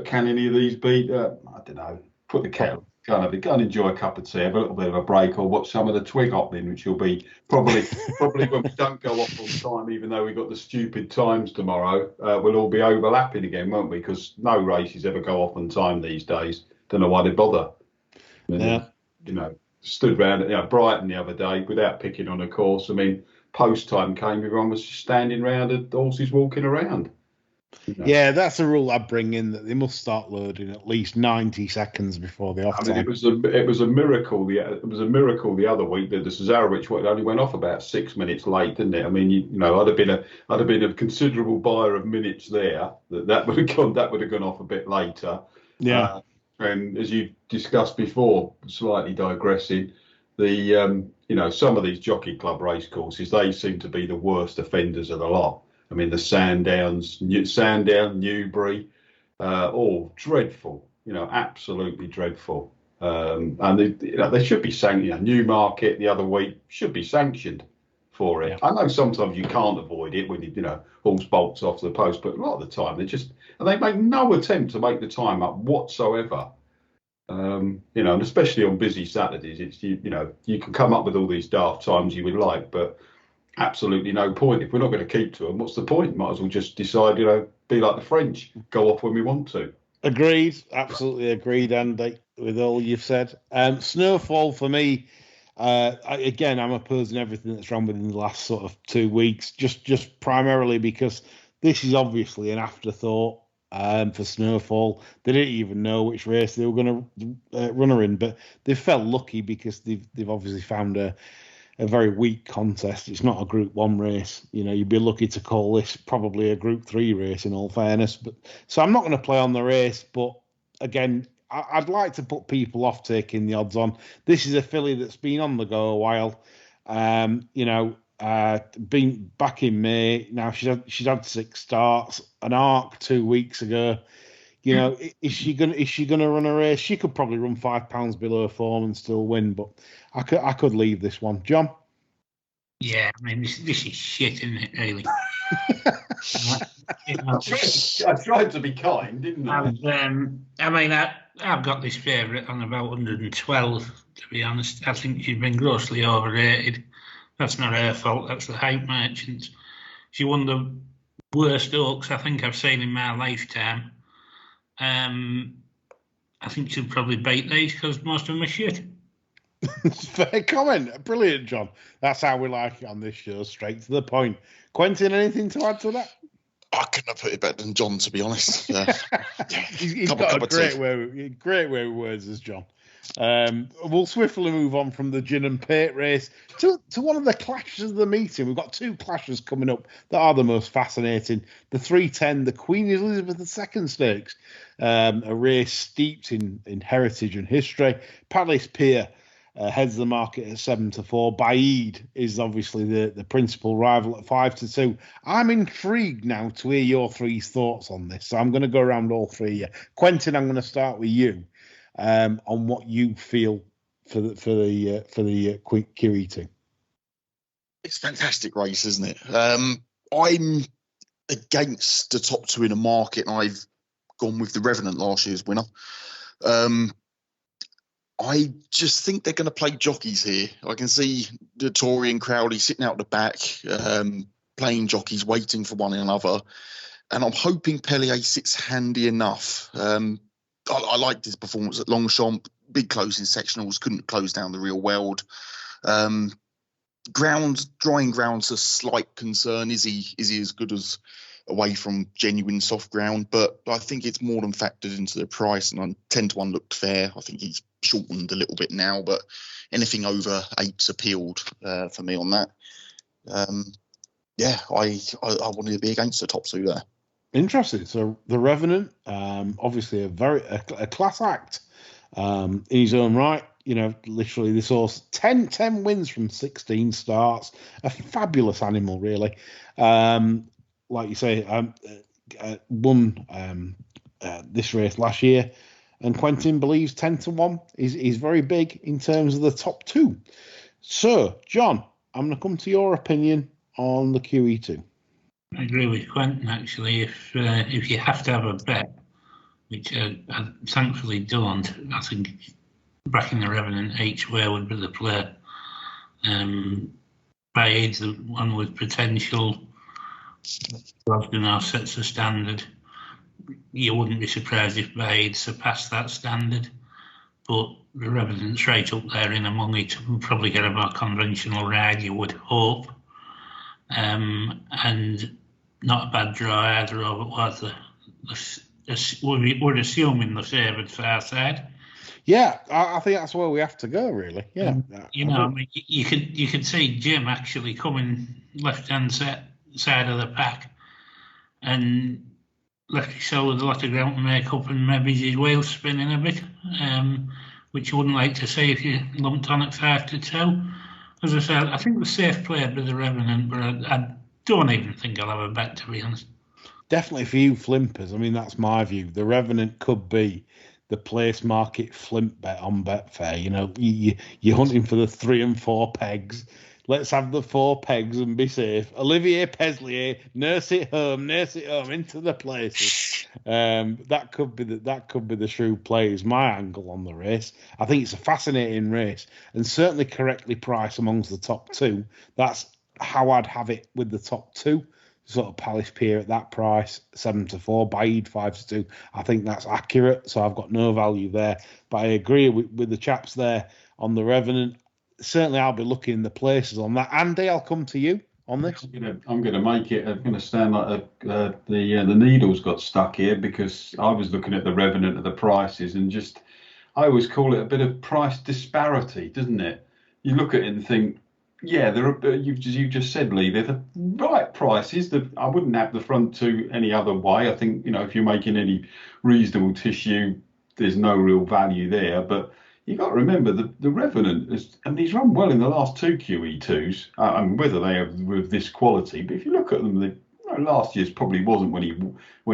can any of these beat? I don't know. Put the kettle. Go and enjoy a cup of tea, have a little bit of a break, or watch some of the twig hopping, which will be probably when we don't go off on time, even though we've got the stupid times tomorrow. We'll all be overlapping again, won't we? Because no races ever go off on time these days. Don't know why they bother. Stood round at Brighton the other day without picking on a course. I mean, post time came, everyone was just standing round and horses walking around. Yeah, that's a rule I bring in, that they must start loading at least 90 seconds before the off time. It was a miracle. It was a miracle the other week that the Cesarewitch only went off about 6 minutes late, didn't it? I mean, I'd have been a considerable buyer of minutes there. That would have gone off a bit later. Yeah. And as you discussed before, slightly digressing, some of these Jockey Club race courses, they seem to be the worst offenders of the lot. I mean, the Sandown, Newbury, all dreadful, absolutely dreadful. And they should be sanctioned. Newmarket the other week should be sanctioned for it. Yeah. I know sometimes you can't avoid it when horse bolts off the post, but a lot of the time they make no attempt to make the time up whatsoever. And especially on busy Saturdays, it's you can come up with all these daft times you would like, but absolutely no point. If we're not going to keep to them, what's the point? Might as well just decide, be like the French, go off when we want to. Agreed, absolutely agreed, Andy, with all you've said. Snowfall for me, I'm opposing everything that's wrong within the last sort of 2 weeks, just primarily because this is obviously an afterthought for Snowfall. They didn't even know which race they were going to run her in, but they felt lucky because they've obviously found a very weak contest. It's not a Group 1 race. You'd be lucky to call this probably a Group 3 race, in all fairness. So I'm not going to play on the race, but again, I'd like to put people off taking the odds on. This is a filly that's been on the go a while. Been back in May. Now she's had 6 starts, an Arc 2 weeks ago. Is she gonna run a race? She could probably run £5 below form and still win, but I could leave this one. John? Yeah, I mean this is shit, isn't it? Really. I tried to be kind, didn't I? I've got this favourite on about 112. To be honest, I think she's been grossly overrated. That's not her fault. That's the hype merchants. She won the worst Oaks I think I've seen in my lifetime. I think she'll probably beat these because most of them are shit. Fair comment. Brilliant, John. That's how we like it on this show, straight to the point. Quentin, anything to add to that? I couldn't have put it better than John, to be honest. He's got a great way with words, as John. We'll swiftly move on from the Gin and Pate race to one of the clashes of the meeting. We've got 2 clashes coming up that are the most fascinating. The 310, the Queen Elizabeth II Stakes, a race steeped in heritage and history. Palace Pier heads the market at 7 to 4. Baid is obviously the principal rival at 5 to 2. I'm intrigued now to hear your 3 thoughts on this. So I'm going to go around all 3. Quentin, I'm going to start with you. On what you feel for the QE2. It's a fantastic race, isn't it? I'm against the top two in the market, and I've gone with the Revenant, last year's winner. I just think they're going to play jockeys here. I can see the Tory and Crowley sitting out the back, playing jockeys, waiting for one another. And I'm hoping Pellier sits handy enough. I liked his performance at Longchamp. Big closing sectionals, couldn't close down the real world. Drying ground's a slight concern. Is he as good as away from genuine soft ground? But I think it's more than factored into the price, and 10-1 looked fair. I think he's shortened a little bit now, but anything over 8's appealed for me on that. I wanted to be against the top two there. Interesting. So the Revenant, obviously a class act in his own right. You know, literally this horse, 10 wins from 16 starts. A fabulous animal, really. Like you say, won this race last year. And Quentin believes 10-1 is very big in terms of the top two. So, John, I'm going to come to your opinion on the QE2. I agree with Quentin, actually. If you have to have a bet, which I thankfully don't, I think backing the Revenant each way would be the play. Bade's the one with potential. Now sets the standard. You wouldn't be surprised if Bade surpassed that standard, but the Revenant's right up there in among it. Will probably get a more conventional ride, you would hope, and not a bad draw either. Over what we're assuming the favoured far side. Yeah, I think that's where we have to go, really. Yeah, you could see Jim actually coming left-hand side of the pack, and left himself with a lot of ground to make up, and maybe his wheel spinning a bit, which you wouldn't like to see if you lumped on at 5-2. As I said, I think the safe play would be the Revenant, but I don't even think I'll have a bet, to be honest. Definitely for you flimpers. I mean, that's my view. The Revenant could be the place market flimp bet on Betfair. You know, you're hunting for the 3 and 4 pegs. Let's have the 4 pegs and be safe. Olivier Peslier, nurse it home into the places. That could be the shrewd play. Is my angle on the race. I think it's a fascinating race, and certainly correctly priced amongst the top two. That's how I'd have it with the top two. Sort of Palace Pier at that price, 7-4, Baid 5-2. I think that's accurate, so I've got no value there. But I agree with the chaps there on the Revenant. Certainly, I'll be looking in the places on that. Andy, I'll come to you on this. I'm going to make it. I'm going to stand like the needles got stuck here, because I was looking at the Revenant at the prices, and just I always call it a bit of price disparity, doesn't it? You look at it and think, yeah, you just said, Lee, they're the right prices. I wouldn't have the front two any other way. I think, you know, if you're making any reasonable tissue, there's no real value there. But you've got to remember the Revenant he's run well in the last 2 QE2s. I mean, whether they are with this quality, but if you look at them, last year's probably wasn't when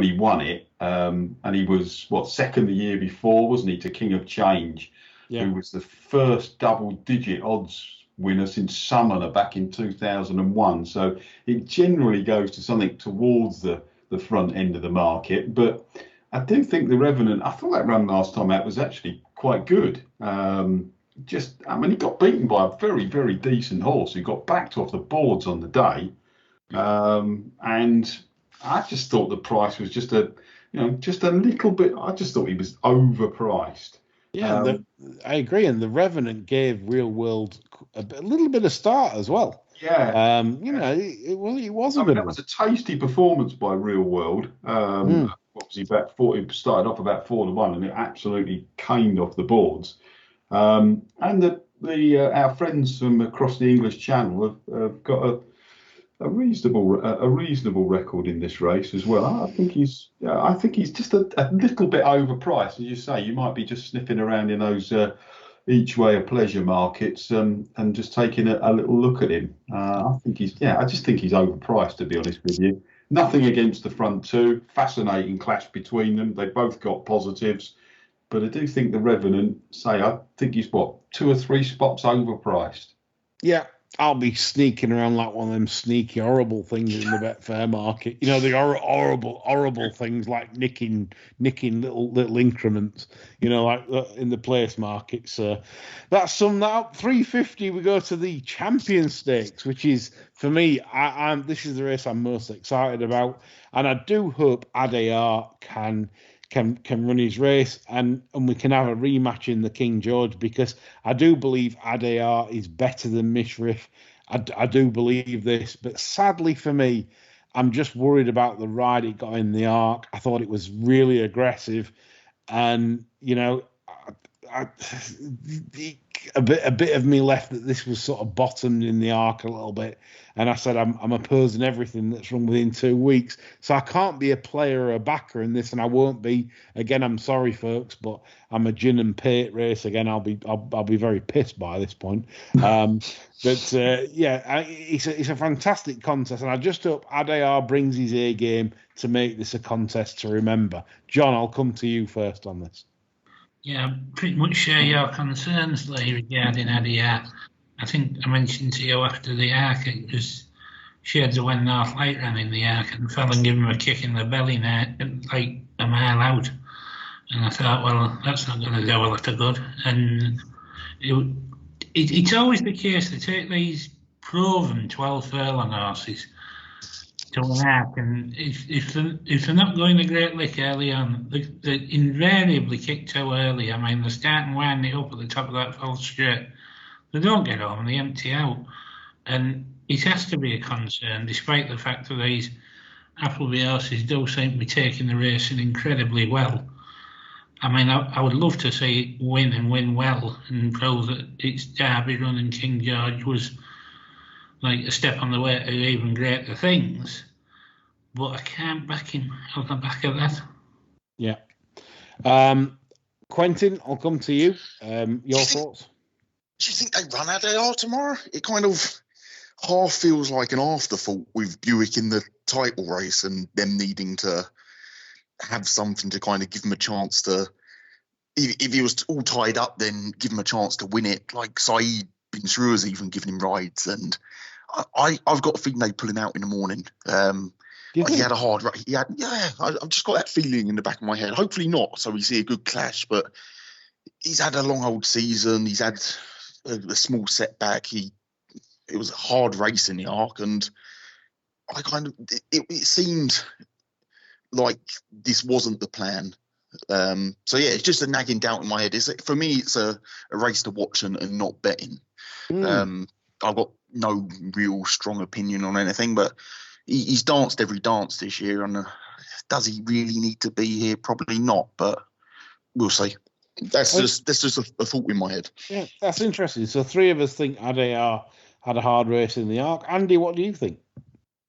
he won it, and he was second the year before, wasn't he, to King of Change, who was the first double-digit odds winner since Summoner back in 2001. So it generally goes to something towards the front end of the market. But I do think the Revenant, I thought that run last time out was actually quite good. He got beaten by a very, very decent horse who got backed off the boards on the day. And I just thought the price was just a little bit, I just thought he was overpriced. Yeah, I agree. And the Revenant gave Real World a little bit of start as well. Yeah. It was a good that was a tasty performance by Real World. Obviously, he started off about 4-1, and it absolutely caned off the boards. And our friends from across the English Channel have got a reasonable record in this race as well. I think he's just a little bit overpriced, as you say. You might be just sniffing around in those each way of pleasure markets and just taking a little look at him. I just think he's overpriced, to be honest with you. Nothing against the front two. Fascinating clash between them. They both got positives, but I do think the Revenant, I think he's 2 or 3 spots overpriced. Yeah, I'll be sneaking around like one of them sneaky, horrible things in the Betfair market. You know, the horrible things like nicking little increments. You know, like in the place market. So that's summed that up. 350. We go to the Champions Stakes, which is for me. This is the race I'm most excited about, and I do hope Adayar can run his race and we can have a rematch in the King George, because I do believe Adayar is better than Mishriff. I do believe this, but sadly for me, I'm just worried about the ride it got in the Arc. I thought it was really aggressive, and you know, a bit of me left that this was sort of bottomed in the Arc a little bit, and I said I'm opposing everything that's run within 2 weeks, so I can't be a player or a backer in this, and I won't be. Again, I'm sorry, folks, but I'm a gin and pate race again. I'll be very pissed by this point. But it's a fantastic contest, and I just hope Adayar brings his A game to make this a contest to remember. John, I'll come to you first on this. Yeah, I pretty much share your concerns, Lee, regarding Adayar. I think I mentioned to you after the Arc, it was shades of when North Light ran in the Arc and fell and gave him a kick in the belly now, like a mile out. And I thought, well, that's not going to go a lot of good. And it's always the case, they take these proven 12 furlong horses to an Arc, and if they're not going a great lick early on, they invariably kick too early. I mean, they're starting winding it up at the top of that false straight. They don't get home and they empty out. And it has to be a concern, despite the fact that these Appleby horses do seem to be taking the racing incredibly well. I mean, I would love to see it win and win well and prove that its Derby run and King George was like a step on the way to even greater things, but I can't back him on the back of that. Yeah. Quentin, I'll come to you. Your thoughts? Do you think they run Adayar tomorrow? It kind of half feels like an afterthought with Buick in the title race and them needing to have something to kind of give him a chance to, if he was all tied up, then give him a chance to win it. Like Saeed bin Suru's even giving him rides, and I've got a feeling they pull him out in the morning. He had a hard race. I've just got that feeling in the back of my head. Hopefully not, so we see a good clash, but he's had a long old season. He's had a small setback. It was a hard race in the Arc, and it seemed like this wasn't the plan. So yeah, it's just a nagging doubt in my head. For me, it's a race to watch and not betting. I've got no real strong opinion on anything, but he's danced every dance this year, and does he really need to be here? Probably not, but we'll see. That's just a thought in my head. Yeah, that's interesting. So 3 of us think Adayar had a hard race in the Arc. Andy, what do you think?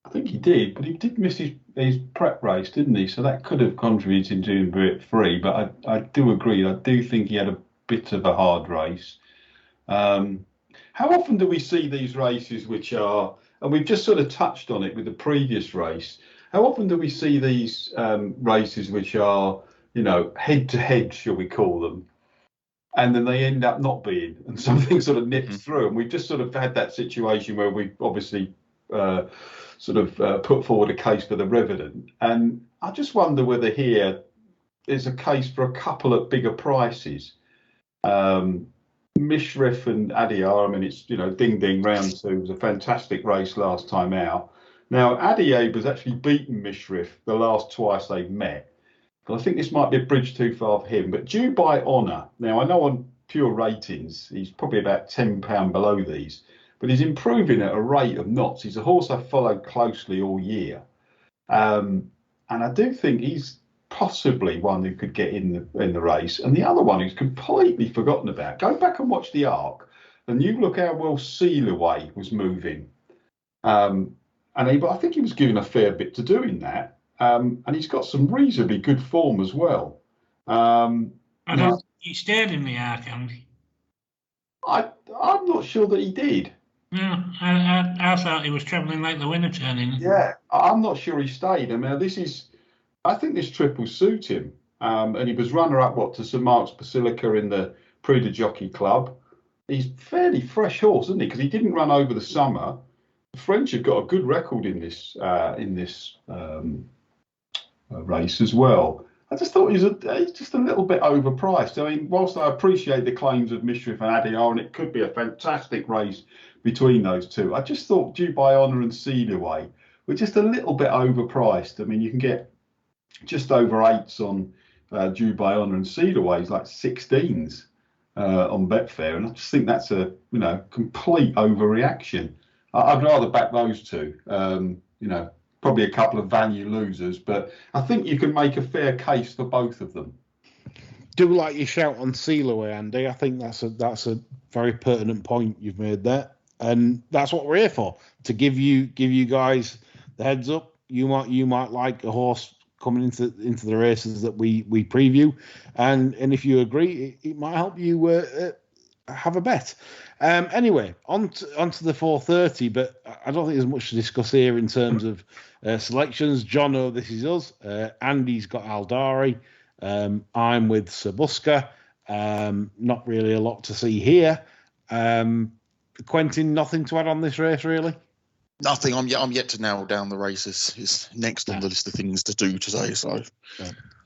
I think he did, but he did miss his prep race, didn't he? So that could have contributed to him being free. But I do agree. I do think he had a bit of a hard race. How often do we see these races which are, and we've just sort of touched on it with the previous race, how often do we see these races which are, head to head, shall we call them, and then they end up not being, and something sort of nips through? And we've just sort of had that situation where we've obviously put forward a case for the Revenant, and I just wonder whether here is a case for a couple at bigger prices. Mishriff and Adayar, I mean, it's, ding ding round 2. It was a fantastic race last time out. Now, Adayar was actually beaten Mishriff the last twice they've met. But I think this might be a bridge too far for him. But Due by Honour, now I know on pure ratings, he's probably about £10 below these, but he's improving at a rate of knots. He's a horse I've followed closely all year. And I do think he's possibly one who could get in the race. And the other one who's completely forgotten about, go back and watch the Arc, and you look how well Sealaway was moving. But I think he was given a fair bit to do in that. And he's got some reasonably good form as well. He stayed in the Arc, Andy. I'm not sure that he did. No, I thought he was travelling like the winner turning. Yeah, I'm not sure he stayed. I mean, I think this trip will suit him. And he was runner-up, to St Mark's Basilica in the Prix de Jockey Club. he's fairly fresh horse, isn't he? Because he didn't run over the summer. The French have got a good record in this race as well. I just thought he's just a little bit overpriced. I mean, whilst I appreciate the claims of Mishriff and Adiyar, and it could be a fantastic race between those two, I just thought Due by Honour and Cedarway were just a little bit overpriced. I mean, you can get just over 8s on Due by Honour, and Cedarway's like 16s on Betfair, and I just think that's a complete overreaction. I'd rather back those two. Probably a couple of value losers, but I think you can make a fair case for both of them. Do like your shout on Cedarway, Andy. I think that's a very pertinent point you've made there, and that's what we're here for, to give you guys the heads up. You might like a horse coming into the races that we preview, and if you agree, it might help you have a bet. Anyway, on to the 4:30, but I don't think there's much to discuss here in terms of selections. Jono, this is us. Andy's got Aldari. I'm with Sabuska. Not really a lot to see here. Quentin, nothing to add on this race, really? Nothing. I'm yet to nail down the races. It's next on the list of things to do today. So,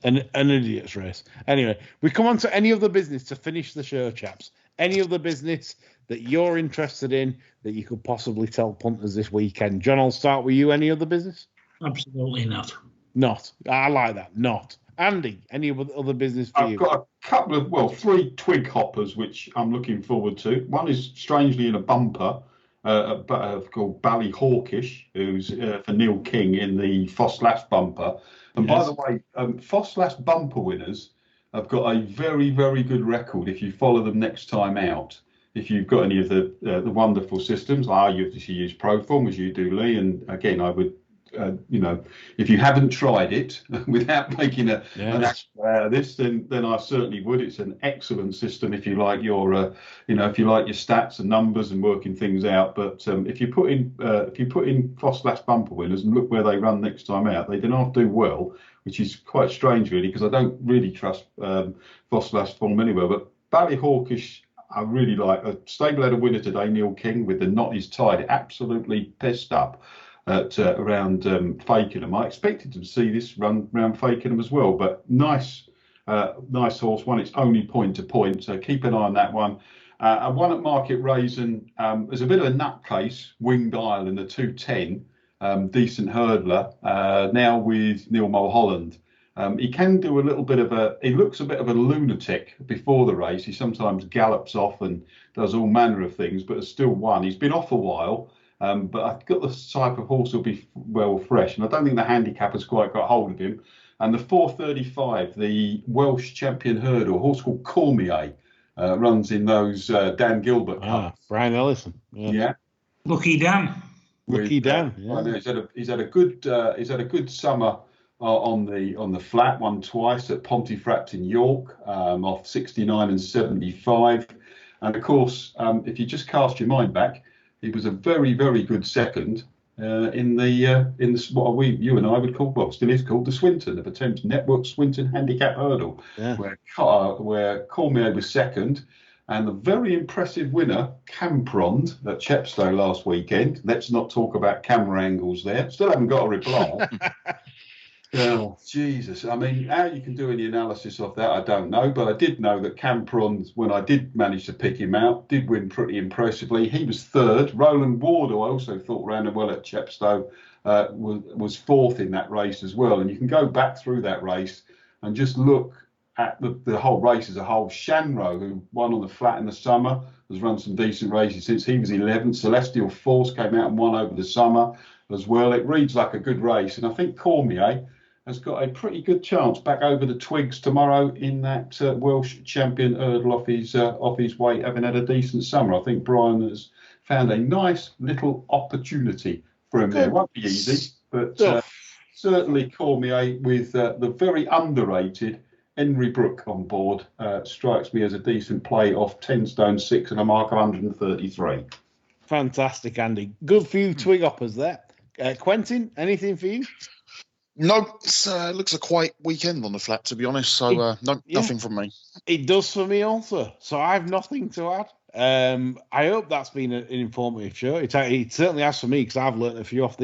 an idiot's race. Anyway, we come on to any other business to finish the show, chaps. Any other business that you're interested in that you could possibly tell punters this weekend? John, I'll start with you. Any other business? Absolutely not. Not. I like that. Not. Andy, any other business for you? I've got a couple of, 3 twig hoppers which I'm looking forward to. One is strangely in a bumper called Ballyhawkish, who's for Neil King in the Foss-Lass bumper. And By the way, Foss-Lass bumper winners have got a very, very good record if you follow them next time out. If you've got any of the wonderful systems, you obviously use Proform as you do, Lee. And again, I would, if you haven't tried it without making an ass out of this, then I certainly would. It's an excellent system if you like your, if you like your stats and numbers and working things out. But if you put in Foss-Lass bumper winners and look where they run next time out, they don't half do well, which is quite strange, really, because I don't really trust Foss-Lass form anywhere. But Ballyhawkish, I really like. A stable had a winner today, Neil King, with the knot is tied, absolutely pissed up at around Fakenham. I expected to see this run around Fakenham as well, but nice horse, won its only point to point, so keep an eye on that one. And one at Market Raisin, there's a bit of a nutcase, Winged Isle in the 210, decent hurdler, now with Neil Mulholland. He can do a little bit of he looks a bit of a lunatic before the race. He sometimes gallops off and does all manner of things, but has still won. He's been off a while, but I've got the type of horse who'll be well fresh, and I don't think the handicap has quite got hold of him. And the 4:35, the Welsh champion hurdle, a horse called Cormier, runs in those Dan Gilbert cups. Brian Ellison. Yeah. Lucky Dan. Lucky Dan. I know he's had a good summer on the flat, won twice at Pontefract in York, off 69 and 75. And of course, if you just cast your mind back, he was a very, very good second in what you and I would call, still is called the Swinton, the Thames Network Swinton Handicap Hurdle, where Cormier was second. And the very impressive winner, Camprond, at Chepstow last weekend. Let's not talk about camera angles there. Still haven't got a reply. Oh, Jesus. I mean, how you can do any analysis of that, I don't know. But I did know that Camprond, when I did manage to pick him out, did win pretty impressively. He was third. Roland Ward, who I also thought ran well at Chepstow, was fourth in that race as well. And you can go back through that race and just look at the whole race as a whole. Shanro, who won on the flat in the summer, has run some decent races since he was 11th. Celestial Force came out and won over the summer as well. It reads like a good race. And I think Cormier has got a pretty good chance back over the twigs tomorrow in that Welsh champion hurdle off his weight, having had a decent summer. I think Brian has found a nice little opportunity for him there. Won't be easy, but certainly Cormier with the very underrated Henry Brook on board strikes me as a decent play off 10 stone 6 and a mark of 133. Fantastic, Andy. Good few twig hoppers there. Quentin, anything for you? No, it looks a quiet weekend on the flat, to be honest. So, nothing from me. It does for me also. So I have nothing to add. I hope that's been an informative show. It certainly has for me, because I've learned a few off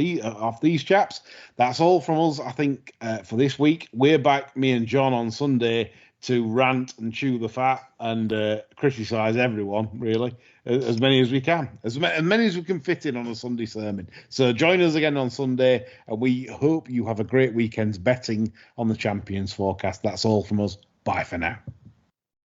these chaps. That's all from us, I think, for this week. We're back, me and John, on Sunday to rant and chew the fat and criticise everyone, really, as many as we can, as many as we can fit in on a Sunday sermon. So join us again on Sunday, and we hope you have a great weekend betting on the Champions forecast. That's all from us. Bye for now.